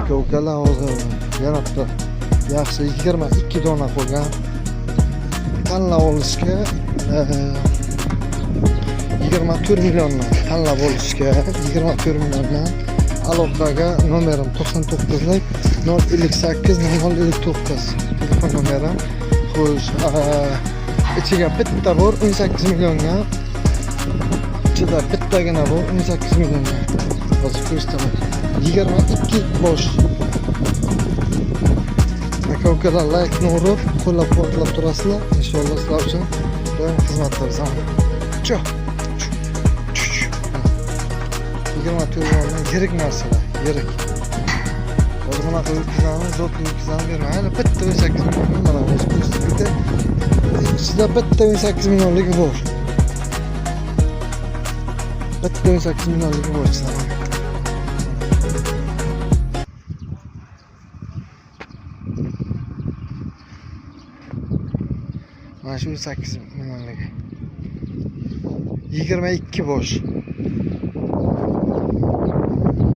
aka ukalar hozir yanapti yaxshi 22 dona qolgan. Tanlab olishga 24 milliondan tanlab olishga 24 milliondan aloqaga nomerim 99lik 058 059 telefon nomerim. Xo'sh, ichiga bitta bor 18 millionga. Ichida bittagina bor 18 millionga. Hozir ko'rsataman. 22 bosh. Aka-ukalar like-ni urib, qo'llab-quvvatlab turasizlar. Inshaalloh sizlar uchun doim xizmatda bo'laman. Cho. 24 milliondan yirik narsalar, yirik. Hozir bunaqa o'tkazamiz, zotli o'tkazamiz bermaydi. Bitta 18 million mana o'zi ko'rsatdi. Ichida bitta 18 millionligi bor. Bitta 18 millionligi bor sizlar. Mana shu 8 millionligi. 22 bosh.